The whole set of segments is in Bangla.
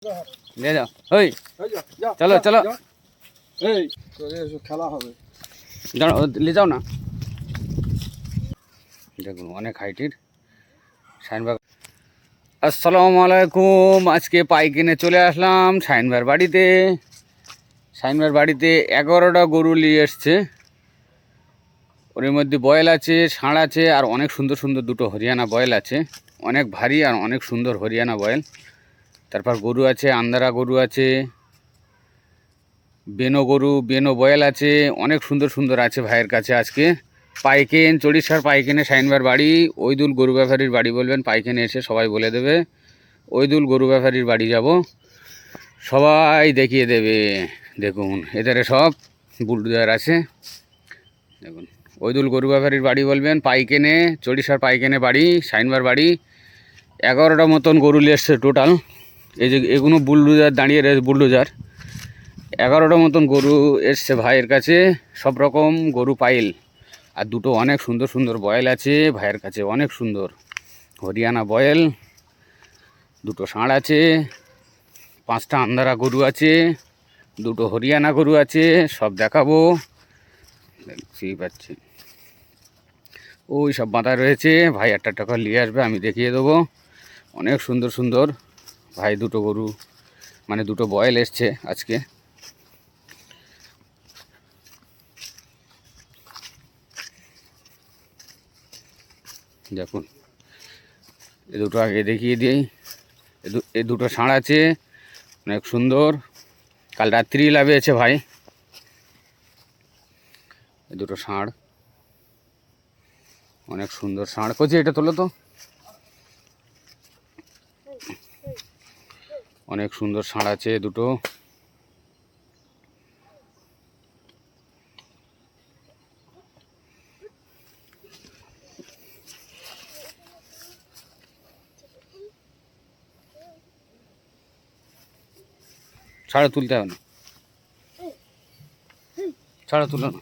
ले जाओ ओए चलो चलो খেলা হবে ले जाओ ना দেখুন অনেক হাইটের শাইনবাগ। আসসালামু আলাইকুম। আজকে পাই কিনে চলে আসলাম শাইনবার বাড়িতে। শাইনবার বাড়িতে 11টা গরু নিয়ে এসছে। ওর মধ্যে বয়েল আছে, ষাঁড় আছে, আর অনেক সুন্দর সুন্দর দুটো হরিয়ানা বয়েল আছে। অনেক ভারী আর অনেক সুন্দর হরিয়ানা বয়েল। তারপর গরু আছে, আন্দারা গরু আছে, বেনো গরু, বেনো বয়েল আছে, অনেক সুন্দর সুন্দর আছে ভাইয়ের কাছে। আজকে পাইকেন, চড়িষ্যার পাইকেনে শাইনবার বাড়ি। ওইদুল গরু ব্যাপারীর বাড়ি বলবেন, পাইকেনে এসে সবাই বলে দেবে ওইদুল গরু ব্যাপারীর বাড়ি যাব, সবাই দেখিয়ে দেবে। দেখুন এধারে সব বুলডোজার আছে। দেখুন ওইদুল গরু ব্যাপারীর বাড়ি বলবেন, পাইকেনে, চড়িষ্যার পাইকেনে বাড়ি, শাইনবার বাড়ি। 11টা মতন গরু নিয়ে এসছে টোটাল। এই যে এগুলো বুলডোজার দাঁড়িয়ে রয়েছে, বুলডোজার। 11টা মতন গরু এসছে ভাইয়ের কাছে, সব রকম গরু পাইল। আর দুটো অনেক সুন্দর সুন্দর বয়েল আছে ভাইয়ের কাছে, অনেক সুন্দর হরিয়ানা বয়েল। দুটো ষাঁড় আছে, 5টা আন্দারা গরু আছে, দুটো হরিয়ানা গরু আছে, সব দেখাবো। দেখতেই পাচ্ছি ওই সব বাঁধা রয়েছে। ভাই একটা টাকা নিয়ে আসবে, আমি দেখিয়ে দেবো। অনেক সুন্দর সুন্দর ভাই দুটো গরু, মানে দুটো বয়েল এসছে আজকে। দেখুন এ দুটো আগে দেখিয়ে দিই। এ দুটো ষাঁড় আছে, অনেক সুন্দর। কাল রাত্রি লাভিয়েছে ভাই। এ দুটো ষাঁড়, অনেক সুন্দর ষাঁড়। করছি এটা তোলো তো, অনেক সুন্দর ষাঁড় আছে দুটো। ছাড়া তুলতে হবে না, ছাড়া তুলো না।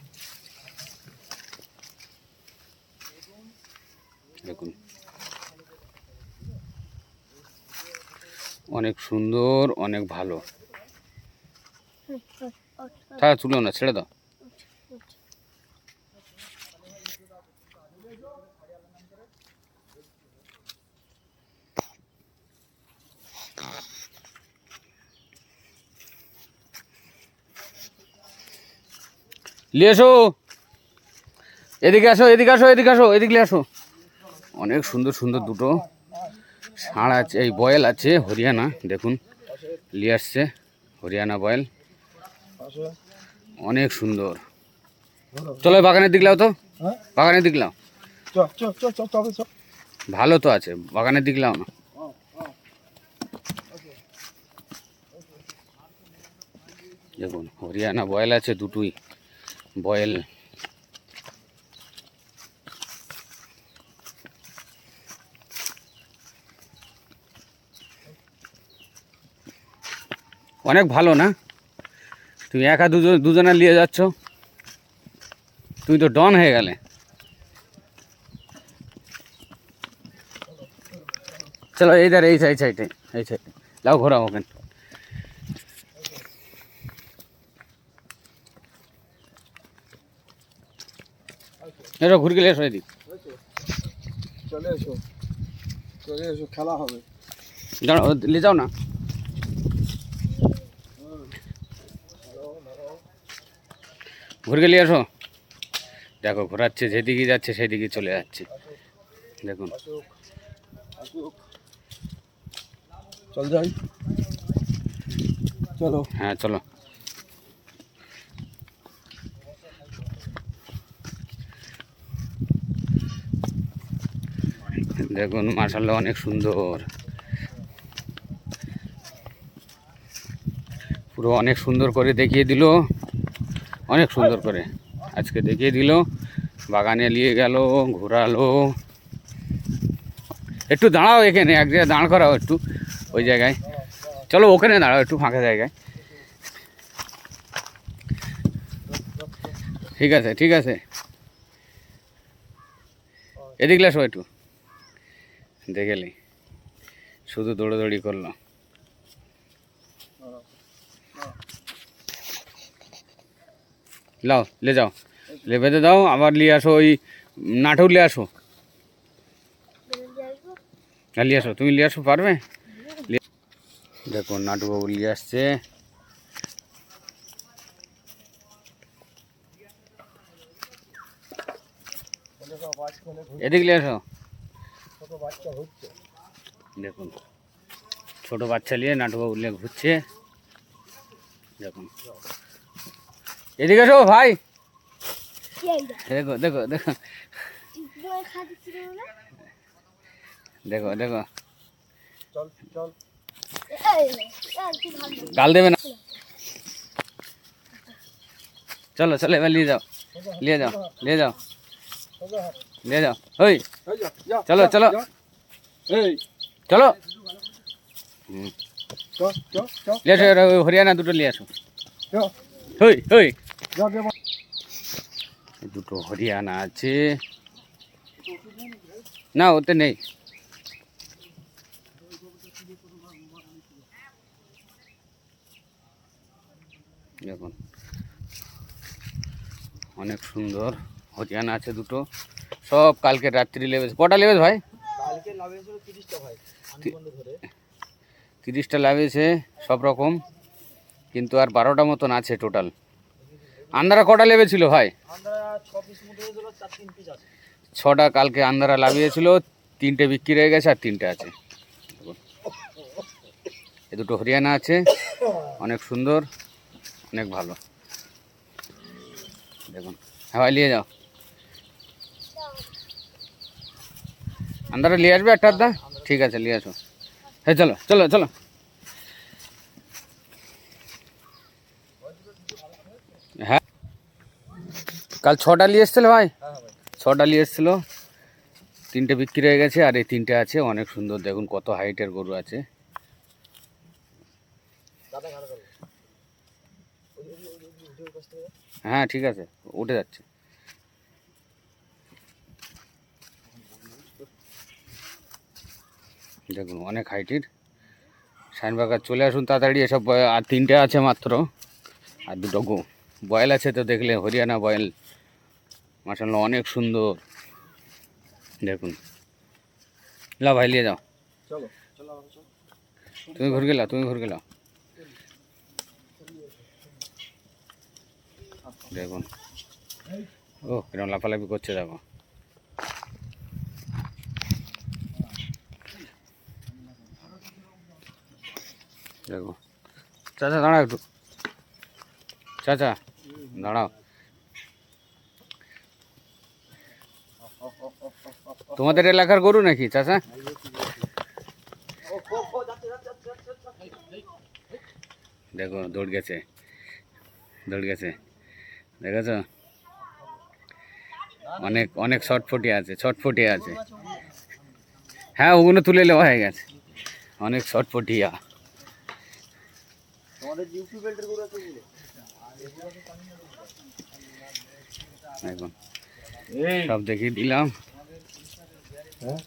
দেখুন অনেক সুন্দর, অনেক ভালো। ছাড়া তুলো না, ছেড়ে দাও। নিয়ে এসো, এদিকে আসো, এদিকে আসো, এদিকে আসো, এদিকে আসো। অনেক সুন্দর সুন্দর দুটো ষাঁড় আছে, এই বয়েল আছে হরিয়ানা। দেখুন নিয়ে আসছে হরিয়ানা বয়েল, অনেক সুন্দর। চলো বাগানের দিক লাও তো, বাগানের দিক লাও। ভালো তো আছে, বাগানের দিক লাও না। দেখুন হরিয়ানা বয়েল আছে দুটোই বয়েল। অনেক ভালো না? তুমি একা দুজনে নিয়ে যাচ্ছ, তুমি তো ডন হয়ে গেলে। চলো এই ধারে, এই সাইডে, এই সাইডে লাও, ঘোরাও ওখানে। এসো ঘুরে গেলে এসো এদিক। চলে এসো, চলে এসো, খেলা হবে। নিয়ে যাও না। ঘুরে গেলে এসো। দেখো ঘোরাচ্ছে, যেদিকে যাচ্ছে সেদিকে চলে যাচ্ছে। দেখুন চল যাই, চলো। হ্যাঁ চলো। দেখুন মাশাআল্লাহ অনেক সুন্দর, পুরো অনেক সুন্দর করে দেখিয়ে দিল, অনেক সুন্দর করে আজকে দেখিয়ে দিল। বাগানে নিয়ে গেল, ঘোরালো। একটু দাঁড়াও এখানে, এক জায়গায় দাঁড় করাও একটু, ওই জায়গায়। চলো ওখানে দাঁড়াও একটু ফাঁকা জায়গায়। ঠিক আছে ঠিক আছে, এদিকে আসো একটু। দেখেলি শুধু দৌড়াদৌড়ি করলো। লাও লে যাও, লে বেঁধে দাও, আবার নিয়ে আসো ওই নাটক নিয়ে আসো। হ্যাঁ নিয়ে আসো, তুমি নিয়ে আসো, পারবে? দেখো নাটুবাবু নিয়ে আসছে। এদিকে নিয়ে আসো। ছোট বাচ্চা হচ্ছে। দেখুন ছোট বাচ্চা নিয়ে নাটুবাবু নিয়ে ঘুরছে। দেখুন এদিকে এসো ভাই, দেখো দেখো দেখো দেখো দেখো, চল চল। গাল দেবে না। চলো চলো এবার নিয়ে যাও, নিয়ে যাও, নিয়ে যাও, নিয়ে যাও। ওই এই যা, যা, চলো, যা, চলো। যা। এই চলো চ চ চ নিয়ে আসো, এবার ওই হরিয়ানা দুটো নিয়ে আসো। চ ওই ওই যা দে বাবা। দুটো হরিয়ানা আছে না, ওতে নেই। দেখুন অনেক সুন্দর হরিয়ানা আছে দুটো, সব কালকে রাত্রি লেবেছে। কটা লেবেছে ভাই? কালকে লাভেছিল 30টা ভাই, আনবন্ধ ধরে 30টা লাভেছে সব রকম, কিন্তু আর 12টা মতন আছে টোটাল। আন্দারা কটা লেবেছিল ভাই? আমরা 6 পিস মতো হয়েছিল, 4-3 পিস আছে। 6টা কালকে আন্দারা লাভিয়েছিল, 3টে বিক্রি হয়ে গেছে আর 3টে আছে। এ দুটো হরিয়ানা আছে, অনেক সুন্দর, অনেক ভালো। দেখুন হ্যাঁ ভাই নিয়ে যাও, আন্দারা নিয়ে আসবে একটা আধা? ঠিক আছে নিয়ে আসো। হ্যাঁ চলো চলো চলো। হ্যাঁ কাল 6টা নিয়ে এসছিল ভাই, হ্যাঁ ভাই। 6টা নিয়ে এসছিল, 3টে বিক্রি হয়ে গেছে আর এই 3টে আছে। অনেক সুন্দর, দেখুন কত হাইটের গরু আছে। দাদা গাড়া করবে। ওই কষ্ট হবে। হ্যাঁ ঠিক আছে, উঠে যাচ্ছে। দেখুন অনেক হাইটের। শাইনবাগার চলে আসুন তাড়াতাড়ি, এসব আর 3টে আছে মাত্র, আর দুটো বয়েল আছে তো, দেখলে হরিয়ানা বয়েল মাশাআল্লাহ অনেক সুন্দর। দেখুন লাও ভাই নিয়ে যাও, চলো চলো আমরা চলো। তুমি ঘুরে গেলাও, তুমি ঘুরে গেলাও। দেখুন ও এরকম লাফালাফি করছে, দেখো। দেখো চাচা দাঁড়াও একটু, চাচা দাঁড়াও। তোমাদের এলাকার গরু নাকি চাচা? দেখো দৌড় গেছে, দৌড় গেছে, দেখেছ? অনেক অনেক ছটফটি আছে, ছটফটি আছে। হ্যাঁ ওগুলো তুলে নেওয়া হয়ে গেছে, অনেক ছটফটিয়া। তোমাদের জিপি বেল্টের গরু আছে বলে দেখুন সব দেখিয়ে দিলাম। হ্যাঁ